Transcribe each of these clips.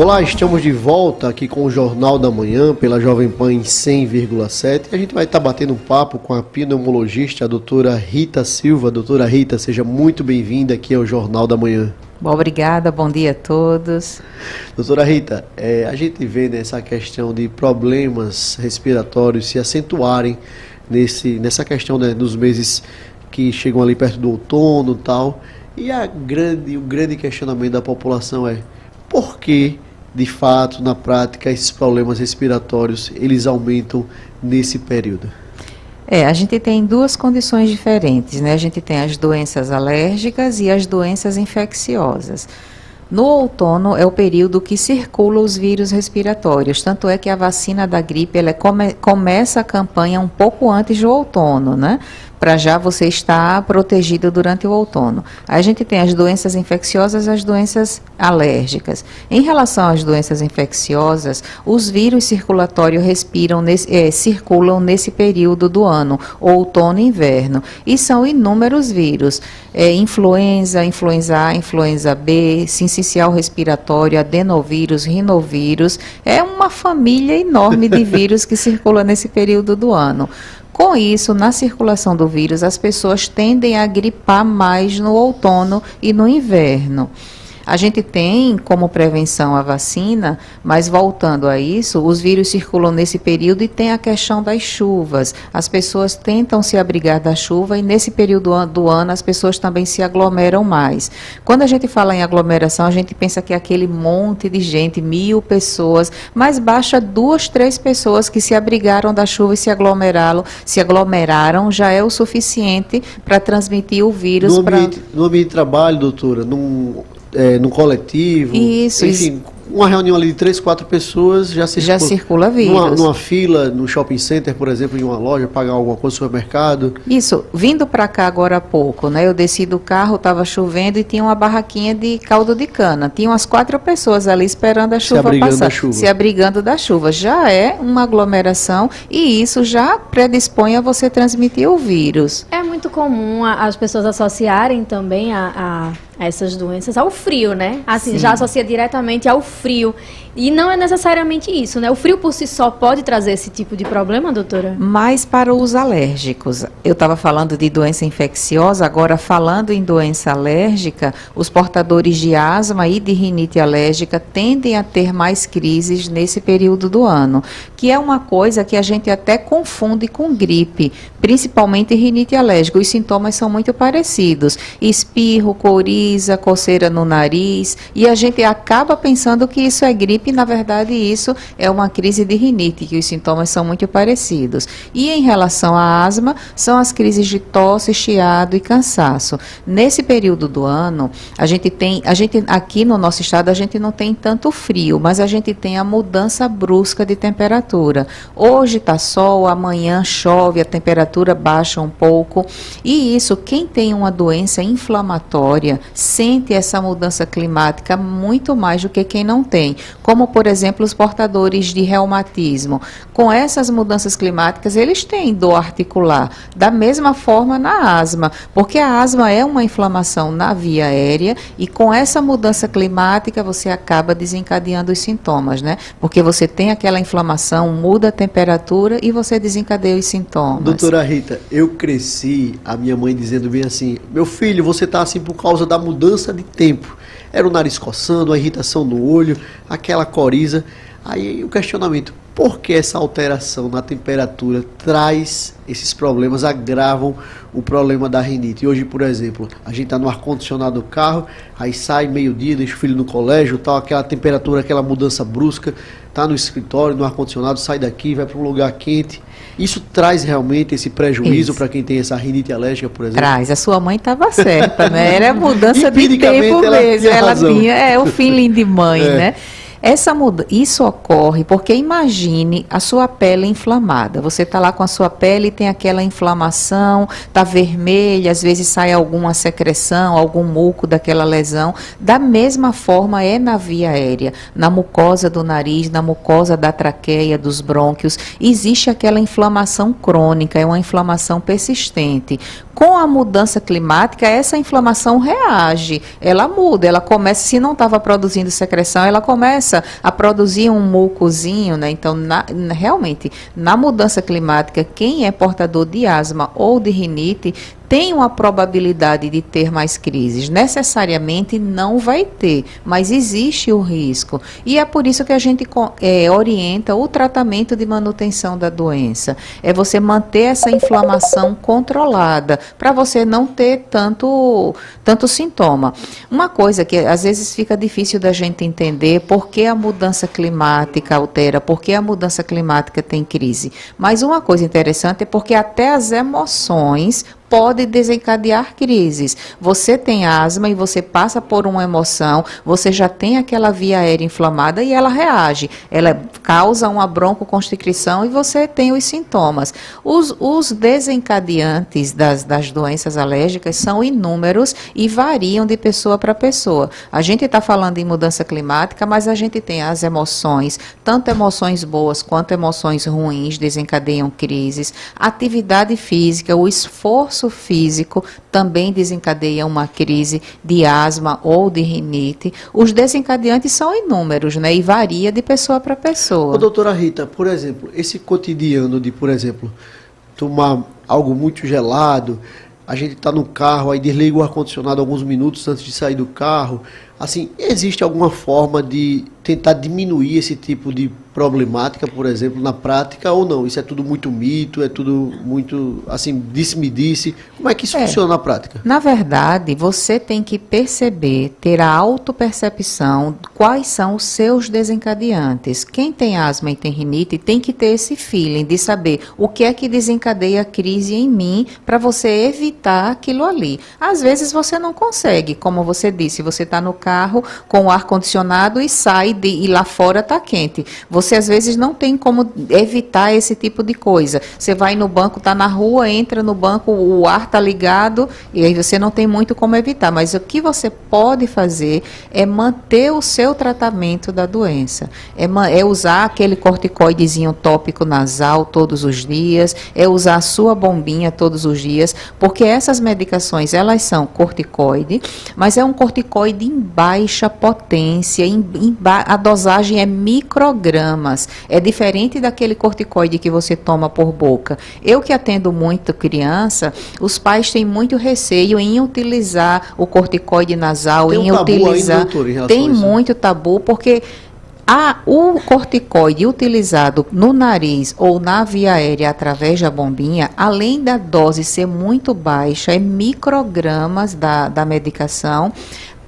Olá, estamos de volta aqui com o Jornal da Manhã pela Jovem Pan em 100,7. A gente vai estar batendo um papo com a pneumologista, a doutora Rita Silva. Doutora Rita, seja muito bem-vinda aqui ao Jornal da Manhã. Bom, obrigada, bom dia a todos. Doutora Rita, a gente vê nessa questão de problemas respiratórios se acentuarem nessa questão, né, nos meses que chegam ali perto do outono e tal. E o grande questionamento da população é: por que, de fato, na prática, esses problemas respiratórios, eles aumentam nesse período? A gente tem duas condições diferentes, né? A gente tem as doenças alérgicas e as doenças infecciosas. No outono é o período que circula os vírus respiratórios, tanto é que a vacina da gripe começa a campanha um pouco antes do outono, né? Para já você estar protegido durante o outono. Aí a gente tem as doenças infecciosas e as doenças alérgicas. Em relação às doenças infecciosas, os vírus circulatórios circulam nesse período do ano, outono e inverno. E são inúmeros vírus. Influenza, influenza A, influenza B, sincicial respiratório, adenovírus, rinovírus. É uma família enorme de vírus que circula nesse período do ano. Com isso, na circulação do vírus, as pessoas tendem a gripar mais no outono e no inverno. A gente tem como prevenção a vacina, mas voltando a isso, os vírus circulam nesse período e tem a questão das chuvas. As pessoas tentam se abrigar da chuva e nesse período do ano as pessoas também se aglomeram mais. Quando a gente fala em aglomeração, a gente pensa que é aquele monte de gente, 1000 pessoas, mas basta 2, 3 pessoas que se abrigaram da chuva e se aglomeraram, já é o suficiente para transmitir o vírus. No ambiente de trabalho, doutora, no coletivo, isso, enfim, uma reunião ali de 3, 4 pessoas já circula vírus. Numa fila, no shopping center, por exemplo, em uma loja, pagar alguma coisa no supermercado. Isso, vindo para cá agora há pouco, né? Eu desci do carro, estava chovendo e tinha uma barraquinha de caldo de cana. Tinha umas 4 pessoas ali esperando a chuva passar, se abrigando da chuva. Já é uma aglomeração e isso já predispõe a você transmitir o vírus. É muito comum as pessoas associarem também a essas doenças ao frio, né? Assim, já associa diretamente ao frio. E não é necessariamente isso, né? O frio por si só pode trazer esse tipo de problema, doutora? Mas para os alérgicos, eu estava falando de doença infecciosa, agora falando em doença alérgica, os portadores de asma e de rinite alérgica tendem a ter mais crises nesse período do ano, que é uma coisa que a gente até confunde com gripe, principalmente rinite alérgica. Os sintomas são muito parecidos: espirro, coriza, coceira no nariz, e a gente acaba pensando que isso é gripe. Na verdade, isso é uma crise de rinite, que os sintomas são muito parecidos. E em relação à asma, são as crises de tosse, chiado e cansaço. Nesse período do ano, aqui no nosso estado, a gente não tem tanto frio, mas a gente tem a mudança brusca de temperatura. Hoje está sol, amanhã chove, a temperatura baixa um pouco. E isso, quem tem uma doença inflamatória, sente essa mudança climática muito mais do que quem não tem. Como, por exemplo, os portadores de reumatismo. Com essas mudanças climáticas, eles têm dor articular. Da mesma forma na asma, porque a asma é uma inflamação na via aérea e com essa mudança climática você acaba desencadeando os sintomas, né? Porque você tem aquela inflamação, muda a temperatura e você desencadeia os sintomas. Doutora Rita, eu cresci, a minha mãe dizendo bem assim: meu filho, você está assim por causa da mudança de tempo. Era o nariz coçando, a irritação no olho, aquela coriza. Aí o questionamento: por que essa alteração na temperatura traz esses problemas, agravam o problema da rinite? E hoje, por exemplo, a gente está no ar-condicionado do carro, aí sai meio-dia, deixa o filho no colégio, tal, aquela temperatura, aquela mudança brusca, está no escritório, no ar-condicionado, sai daqui, vai para um lugar quente. Isso traz realmente esse prejuízo para quem tem essa rinite alérgica, por exemplo? Traz. A sua mãe estava certa, né? Era mudança de tempo mesmo. Ela tinha o feeling de mãe, né? Isso ocorre porque imagine a sua pele inflamada. Você está lá com a sua pele e tem aquela inflamação, está vermelha, às vezes sai alguma secreção, algum muco daquela lesão. Da mesma forma é na via aérea, na mucosa do nariz, na mucosa da traqueia, dos brônquios. Existe aquela inflamação crônica, é uma inflamação persistente. Com a mudança climática, essa inflamação reage, ela muda, ela começa, se não estava produzindo secreção, ela começa começa a produzir um mucozinho, né? Então, realmente, na mudança climática, quem é portador de asma ou de rinite tem uma probabilidade de ter mais crises. Necessariamente não vai ter, mas existe o risco. E é por isso que a gente orienta o tratamento de manutenção da doença. É você manter essa inflamação controlada, para você não ter tanto sintoma. Uma coisa que às vezes fica difícil da gente entender, por que a mudança climática altera, por que a mudança climática tem crise. Mas uma coisa interessante é porque até as emoções pode desencadear crises. Você tem asma e você passa por uma emoção, você já tem aquela via aérea inflamada e ela reage. Ela causa uma broncoconstricção e você tem os sintomas. Os desencadeantes das doenças alérgicas são inúmeros e variam de pessoa para pessoa. A gente está falando em mudança climática, mas a gente tem as emoções, tanto emoções boas quanto emoções ruins desencadeiam crises. Atividade física, o esforço físico também desencadeia uma crise de asma ou de rinite. Os desencadeantes são inúmeros, né? E varia de pessoa para pessoa. Ô, doutora Rita, por exemplo, esse cotidiano de, por exemplo, tomar algo muito gelado, a gente está no carro, aí desliga o ar-condicionado alguns minutos antes de sair do carro. Assim, existe alguma forma de tentar diminuir esse tipo de problemática, por exemplo, na prática, ou não? Isso é tudo muito mito, é tudo muito, assim, disse-me disse. Como é que isso funciona na prática? Na verdade, você tem que perceber, ter a autopercepção, quais são os seus desencadeantes. Quem tem asma e tem rinite tem que ter esse feeling de saber o que é que desencadeia a crise em mim para você evitar aquilo ali. Às vezes você não consegue, como você disse, você está no carro com o ar-condicionado e sai e lá fora está quente. Você às vezes não tem como evitar esse tipo de coisa. Você vai no banco, está na rua, entra no banco, o ar está ligado e aí você não tem muito como evitar. Mas o que você pode fazer é manter o seu tratamento da doença. É usar aquele corticoidezinho tópico nasal todos os dias, é usar a sua bombinha todos os dias, porque essas medicações, elas são corticoide, mas é um corticoide em baixa potência, a dosagem é microgramas, é diferente daquele corticoide que você toma por boca. Eu que atendo muito criança, os pais têm muito receio em utilizar o corticoide nasal, tem em utilizar... Ainda, doutor, em relação tem muito tabu, porque o corticoide utilizado no nariz ou na via aérea através da bombinha, além da dose ser muito baixa, é microgramas da medicação,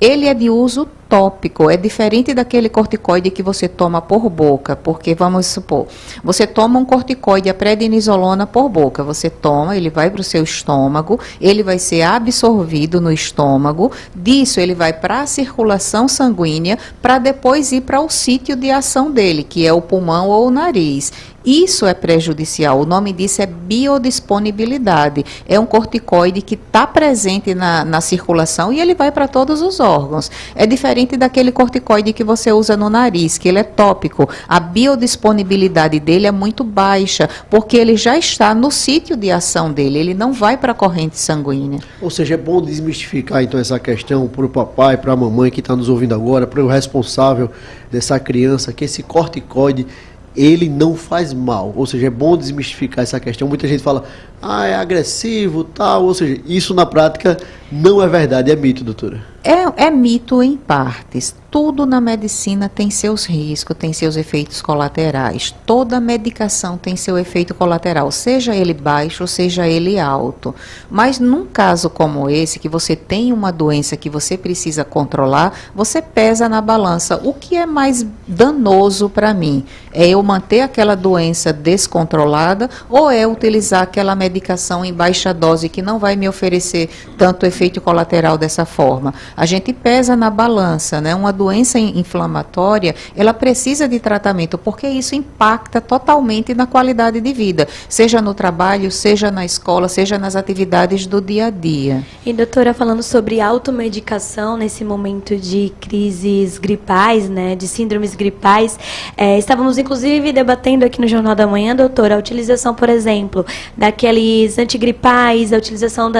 ele é de uso tópico, é diferente daquele corticoide que você toma por boca, porque vamos supor, você toma um corticoide, a prednisolona por boca, você toma, ele vai para o seu estômago, ele vai ser absorvido no estômago, disso ele vai para a circulação sanguínea, para depois ir para o sítio de ação dele, que é o pulmão ou o nariz. Isso é prejudicial, o nome disso é biodisponibilidade, é um corticoide que está presente na circulação e ele vai para todos os órgãos. É diferente daquele corticoide que você usa no nariz, que ele é tópico. A biodisponibilidade dele é muito baixa, porque ele já está no sítio de ação dele, ele não vai para a corrente sanguínea. Ou seja, é bom desmistificar então essa questão para o papai, para a mamãe que está nos ouvindo agora, para o responsável dessa criança, que esse corticoide ele não faz mal, ou seja, é bom desmistificar essa questão. Muita gente fala, é agressivo, tal, ou seja, isso na prática não é verdade, é mito, doutora. É mito em partes. Tudo na medicina tem seus riscos, tem seus efeitos colaterais. Toda medicação tem seu efeito colateral, seja ele baixo, seja ele alto. Mas num caso como esse, que você tem uma doença que você precisa controlar, você pesa na balança. O que é mais danoso para mim? É eu manter aquela doença descontrolada ou é utilizar aquela medicação em baixa dose que não vai me oferecer tanto efeito colateral dessa forma? A gente pesa na balança, né? Uma doença inflamatória, ela precisa de tratamento, porque isso impacta totalmente na qualidade de vida, seja no trabalho, seja na escola, seja nas atividades do dia a dia. E doutora, falando sobre automedicação nesse momento de crises gripais, né, de síndromes gripais, estávamos inclusive debatendo aqui no Jornal da Manhã, doutora, a utilização, por exemplo, daquele mais antigripais, a utilização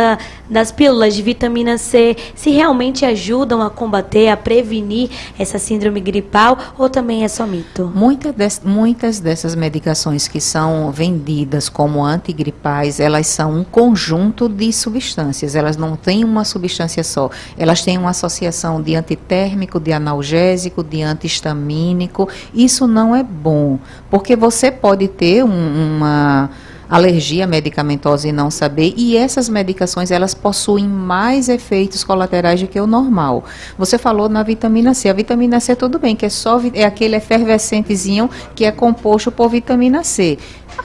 das pílulas de vitamina C, se realmente ajudam a combater, a prevenir essa síndrome gripal, ou também é só mito? Muitas dessas medicações que são vendidas como antigripais, elas são um conjunto de substâncias, elas não têm uma substância só, elas têm uma associação de antitérmico, de analgésico, de antihistamínico. Isso não é bom, porque você pode ter uma alergia medicamentosa e não saber, e essas medicações, elas possuem mais efeitos colaterais do que o normal. Você falou na vitamina C, a vitamina C tudo bem, que é aquele efervescentezinho que é composto por vitamina C.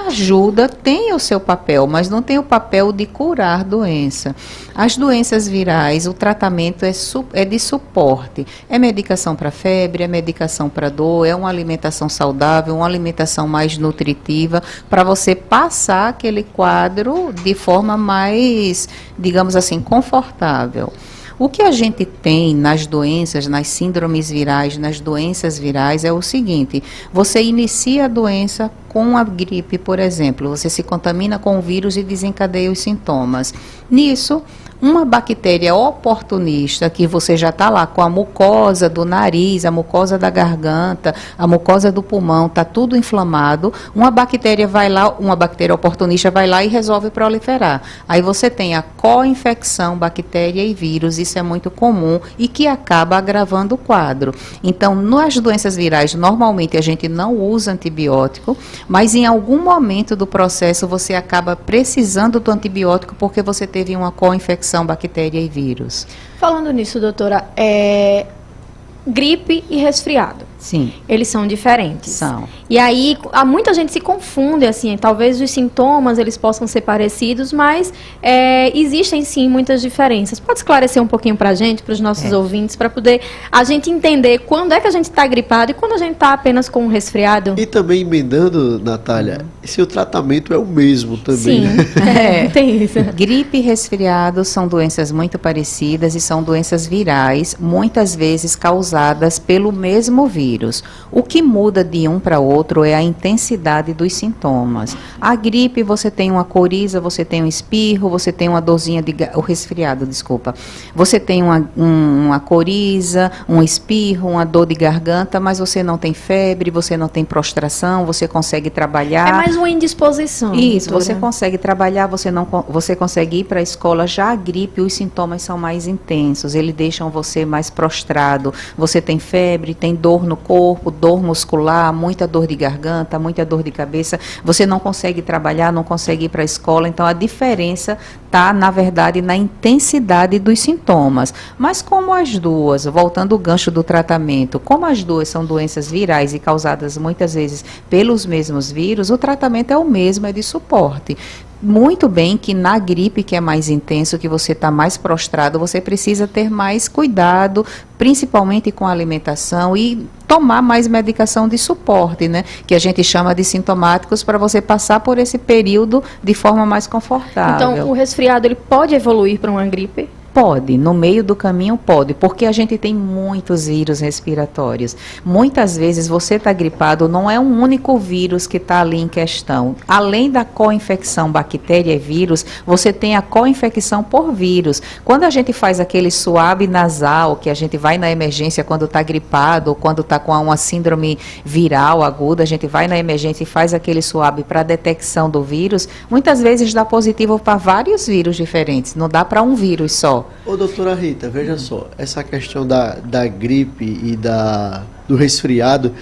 Ajuda, tem o seu papel, mas não tem o papel de curar doença. As doenças virais, o tratamento é de suporte. É medicação para febre, é medicação para dor, é uma alimentação saudável, uma alimentação mais nutritiva, para você passar aquele quadro de forma mais, digamos assim, confortável. O que a gente tem nas doenças, nas síndromes virais, nas doenças virais é o seguinte: você inicia a doença com a gripe, por exemplo, você se contamina com o vírus e desencadeia os sintomas. Nisso, uma bactéria oportunista, que você já está lá com a mucosa do nariz, a mucosa da garganta, a mucosa do pulmão, está tudo inflamado, uma bactéria oportunista vai lá e resolve proliferar. Aí você tem a co-infecção, bactéria e vírus, isso é muito comum e que acaba agravando o quadro. Então, nas doenças virais, normalmente a gente não usa antibiótico, mas em algum momento do processo você acaba precisando do antibiótico porque você teve uma co-infecção, bactéria e vírus. Falando nisso, doutora, gripe e resfriado. Sim. Eles são diferentes. São. E aí, muita gente se confunde, assim, talvez os sintomas eles possam ser parecidos, mas existem sim muitas diferenças. Pode esclarecer um pouquinho pra gente, para os nossos ouvintes, para poder a gente entender quando é que a gente está gripado e quando a gente está apenas com um resfriado? E também emendando, Natália, se o tratamento é o mesmo também, sim, né? Tem isso. Gripe e resfriado são doenças muito parecidas e são doenças virais, muitas vezes causadas pelo mesmo vírus. O que muda de um para outro é a intensidade dos sintomas. A gripe, você tem uma coriza, você tem um espirro, você tem uma dorzinha o resfriado, desculpa. Você tem uma coriza, um espirro, uma dor de garganta, mas você não tem febre, você não tem prostração, você consegue trabalhar. É mais uma indisposição. Isso, doutora. você consegue trabalhar, você consegue ir para a escola. Já a gripe, os sintomas são mais intensos, eles deixam você mais prostrado. Você tem febre, tem dor no corpo, dor muscular, muita dor de garganta, muita dor de cabeça. Você não consegue trabalhar, não consegue ir para a escola. Então, a diferença está, na verdade, na intensidade dos sintomas. Mas como as duas, voltando ao gancho do tratamento, como as duas são doenças virais e causadas muitas vezes pelos mesmos vírus, o tratamento é o mesmo, é de suporte. Muito bem que na gripe, que é mais intenso, que você está mais prostrado, você precisa ter mais cuidado, principalmente com a alimentação e tomar mais medicação de suporte, né? Que a gente chama de sintomáticos, para você passar por esse período de forma mais confortável. Então, o resfriado, ele pode evoluir para uma gripe? Pode, no meio do caminho pode, porque a gente tem muitos vírus respiratórios. Muitas vezes você está gripado, não é um único vírus que está ali em questão. Além da co-infecção bactéria e vírus, você tem a co-infecção por vírus. Quando a gente faz aquele suave nasal, que a gente vai na emergência quando está gripado, ou quando está com uma síndrome viral aguda, a gente vai na emergência e faz aquele suave para detecção do vírus, muitas vezes dá positivo para vários vírus diferentes, não dá para um vírus só. Ô, doutora Rita, veja só, essa questão da gripe e do resfriado,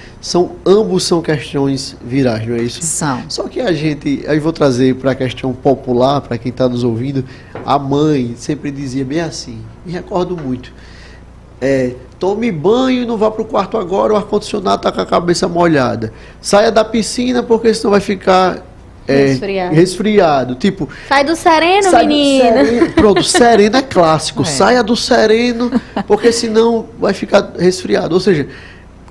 ambos são questões virais, não é isso? São. Só que aí vou trazer para a questão popular, para quem está nos ouvindo, a mãe sempre dizia bem assim, me recordo muito, tome banho e não vá para o quarto agora, o ar-condicionado está com a cabeça molhada. Saia da piscina porque senão vai ficar... resfriado. Tipo, sai do sereno, menina. Pronto, sereno é clássico. Saia do sereno, porque senão vai ficar resfriado. Ou seja,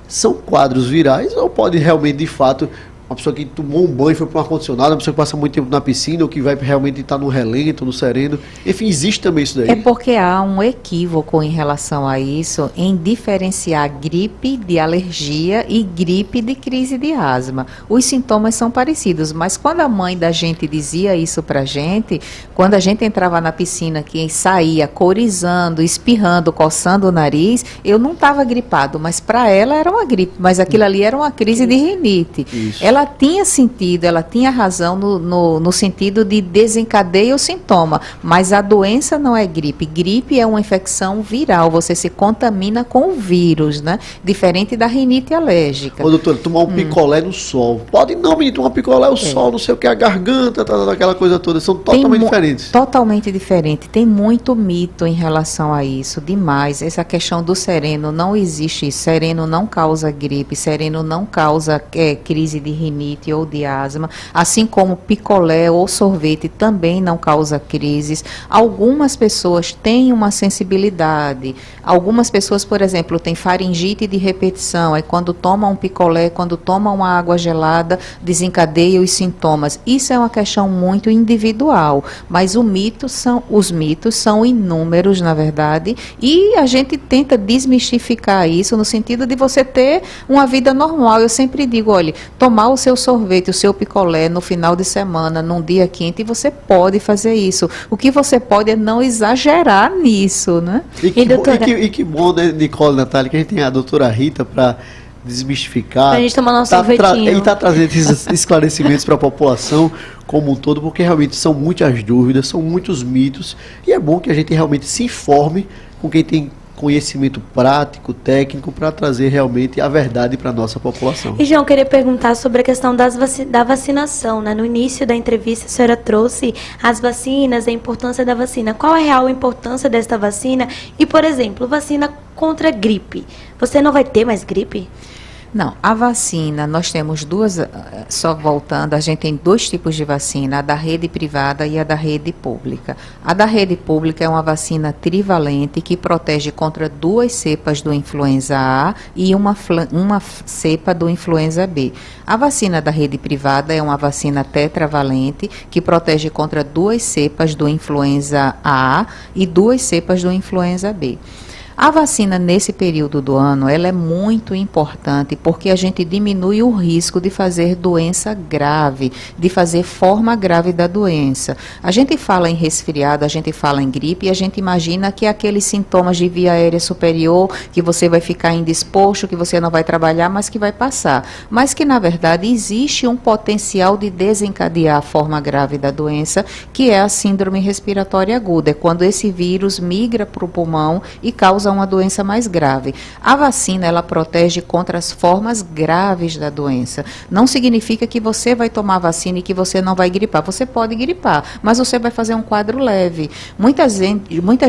são quadros virais ou pode realmente, de fato, uma pessoa que tomou um banho, foi para um ar-condicionado, uma pessoa que passa muito tempo na piscina, ou que vai realmente estar no relento, no sereno. Enfim, existe também isso daí. É porque há um equívoco em relação a isso, em diferenciar gripe de alergia e gripe de crise de asma. Os sintomas são parecidos, mas quando a mãe da gente dizia isso pra gente, quando a gente entrava na piscina, que saía corizando, espirrando, coçando o nariz, eu não estava gripado, mas para ela era uma gripe, mas aquilo ali era uma crise de rinite. Isso. Ela tinha sentido, ela tinha razão no sentido de desencadeia o sintoma, mas a doença não é gripe. Gripe é uma infecção viral, você se contamina com o vírus, né? Diferente da rinite alérgica. Ô, doutora, tomar um picolé no sol. Pode não, menino, tomar um picolé no sol, não sei o que, a garganta, aquela coisa toda, são totalmente diferentes. Totalmente diferente. Tem muito mito em relação a isso, demais. Essa questão do sereno, não existe isso. Sereno não causa gripe, sereno não causa crise de rinite ou de asma, assim como picolé ou sorvete também não causa crises. Algumas pessoas têm uma sensibilidade, algumas pessoas, por exemplo, têm faringite de repetição, aí quando tomam um picolé, quando tomam uma água gelada, desencadeia os sintomas. Isso é uma questão muito individual, mas os mitos são inúmeros, na verdade, e a gente tenta desmistificar isso no sentido de você ter uma vida normal. Eu sempre digo, olha, tomar o seu sorvete, o seu picolé no final de semana, num dia quente, você pode fazer isso. O que você pode é não exagerar nisso, né? E que bom, né, Nicole e Natália, que a gente tem a doutora Rita para desmistificar. Pra gente tomar nosso sorvetinho. E está trazendo esses esclarecimentos para a população como um todo, porque realmente são muitas dúvidas, são muitos mitos, e é bom que a gente realmente se informe com quem tem conhecimento prático, técnico, para trazer realmente a verdade para a nossa população. E, João, queria perguntar sobre a questão da vacinação, né? No início da entrevista, a senhora trouxe as vacinas, a importância da vacina. Qual é a real importância desta vacina? E, por exemplo, vacina contra gripe. Você não vai ter mais gripe? Não, a vacina, nós temos duas, só voltando, a gente tem dois tipos de vacina, a da rede privada e a da rede pública. A da rede pública é uma vacina trivalente que protege contra 2 cepas do influenza A e uma cepa do influenza B. A vacina da rede privada é uma vacina tetravalente que protege contra 2 cepas do influenza A e 2 cepas do influenza B. A vacina nesse período do ano, ela é muito importante porque a gente diminui o risco de fazer doença grave, de fazer forma grave da doença. A gente fala em resfriado, a gente fala em gripe e a gente imagina que é aqueles sintomas de via aérea superior, que você vai ficar indisposto, que você não vai trabalhar, mas que vai passar. Mas que, na verdade, existe um potencial de desencadear a forma grave da doença, que é a síndrome respiratória aguda. É quando esse vírus migra para o pulmão e causa uma doença mais grave. A vacina, ela protege contra as formas graves da doença. Não significa que você vai tomar a vacina e que você não vai gripar. Você pode gripar, mas você vai fazer um quadro leve. Muita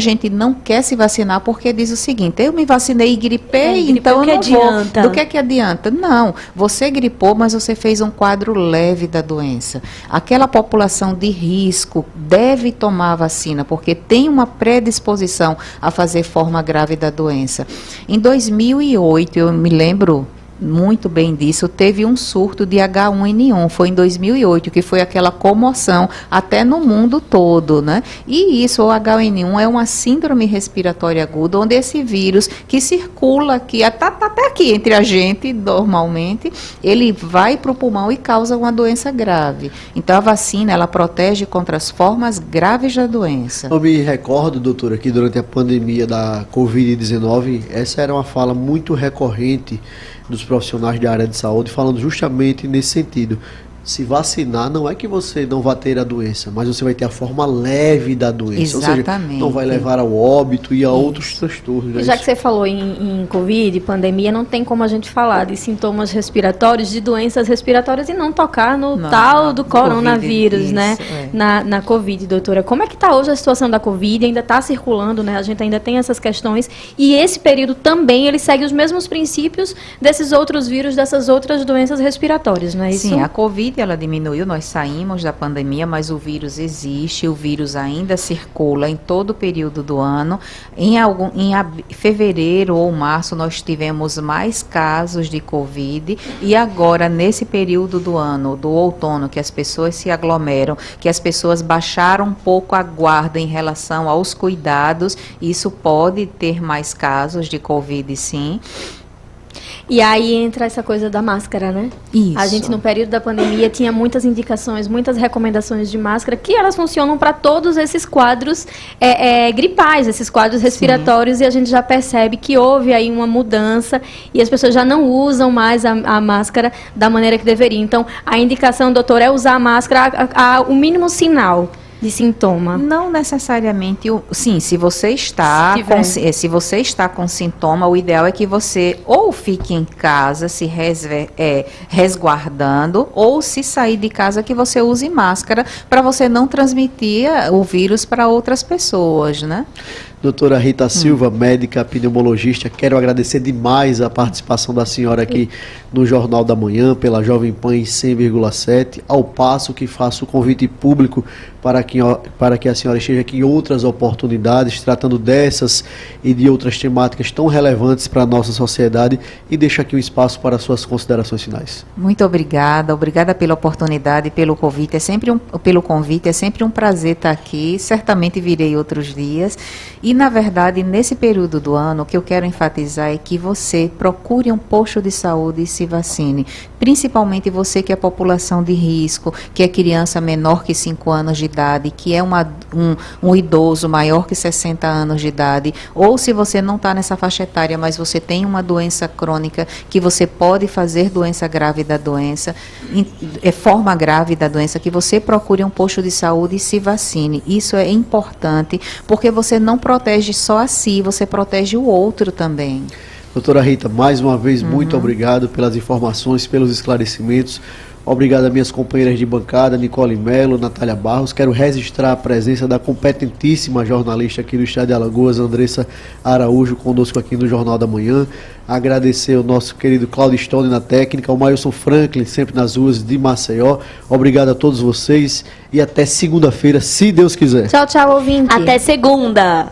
gente não quer se vacinar porque diz o seguinte, eu me vacinei e gripei, então eu não vou. Do que adianta? Não, você gripou, mas você fez um quadro leve da doença. Aquela população de risco deve tomar a vacina, porque tem uma predisposição a fazer forma grave da doença. Em 2008, eu me lembro muito bem disso, teve um surto de H1N1, foi em 2008, que foi aquela comoção até no mundo todo, né? E isso, o H1N1 é uma síndrome respiratória aguda, onde esse vírus que circula aqui, até aqui entre a gente, normalmente, ele vai para o pulmão e causa uma doença grave. Então, a vacina, ela protege contra as formas graves da doença. Eu me recordo, doutora, que durante a pandemia da Covid-19, essa era uma fala muito recorrente dos profissionais da área de saúde, falando justamente nesse sentido. Se vacinar não é que você não vai ter a doença, mas você vai ter a forma leve da doença. Exatamente. Ou seja, não vai levar ao óbito e a outros transtornos. Já que você falou em Covid, pandemia, não tem como a gente falar de sintomas respiratórios, de doenças respiratórias e não tocar no tal do coronavírus, COVID, né? Na Covid, doutora. Como é que está hoje a situação da Covid? Ainda está circulando, né? A gente ainda tem essas questões. E esse período também, ele segue os mesmos princípios desses outros vírus, dessas outras doenças respiratórias, não é isso? Sim, a Covid realmente ela diminuiu, nós saímos da pandemia, mas o vírus existe, o vírus ainda circula em todo o período do ano. Em fevereiro ou março nós tivemos mais casos de Covid e agora nesse período do ano, do outono, que as pessoas se aglomeram, que as pessoas baixaram um pouco a guarda em relação aos cuidados, isso pode ter mais casos de Covid, sim. E aí entra essa coisa da máscara, né? Isso. A gente, no período da pandemia, tinha muitas indicações, muitas recomendações de máscara, que elas funcionam para todos esses quadros gripais, esses quadros respiratórios, e a gente já percebe que houve aí uma mudança e as pessoas já não usam mais a máscara da maneira que deveriam. Então, a indicação, doutor, é usar a máscara o mínimo sinal de sintoma. Não necessariamente, sim, se você está com sintoma, o ideal é que você ou fique em casa se resguardando, ou se sair de casa que você use máscara para você não transmitir o vírus para outras pessoas, né? Doutora Rita Silva, médica pneumologista, quero agradecer demais a participação da senhora aqui no Jornal da Manhã, pela Jovem Pan em 100,7, ao passo que faço o convite público para que a senhora esteja aqui em outras oportunidades, tratando dessas e de outras temáticas tão relevantes para a nossa sociedade, e deixo aqui um espaço para suas considerações finais. Muito obrigada pela oportunidade, pelo convite, é sempre um prazer estar aqui, certamente virei outros dias. E, na verdade, nesse período do ano, o que eu quero enfatizar é que você procure um posto de saúde e se vacine. Principalmente você que é população de risco, que é criança menor que 5 anos de idade, que é um idoso maior que 60 anos de idade, ou se você não está nessa faixa etária, mas você tem uma doença crônica, que você pode fazer doença grave da doença, forma grave da doença, que você procure um posto de saúde e se vacine. Isso é importante, porque você não protege só a si, você protege o outro também. Doutora Rita, mais uma vez, muito obrigado pelas informações, pelos esclarecimentos. Obrigado a minhas companheiras de bancada, Nicole Melo, Natália Barros. Quero registrar a presença da competentíssima jornalista aqui do Estado de Alagoas, Andressa Araújo, conosco aqui no Jornal da Manhã. Agradecer ao nosso querido Claudio Stone na técnica, ao Mailson Franklin, sempre nas ruas de Maceió. Obrigado a todos vocês e até segunda-feira, se Deus quiser. Tchau, tchau, ouvinte. Até segunda.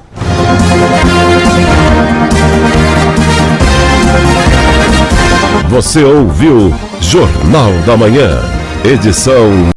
Você ouviu Jornal da Manhã, edição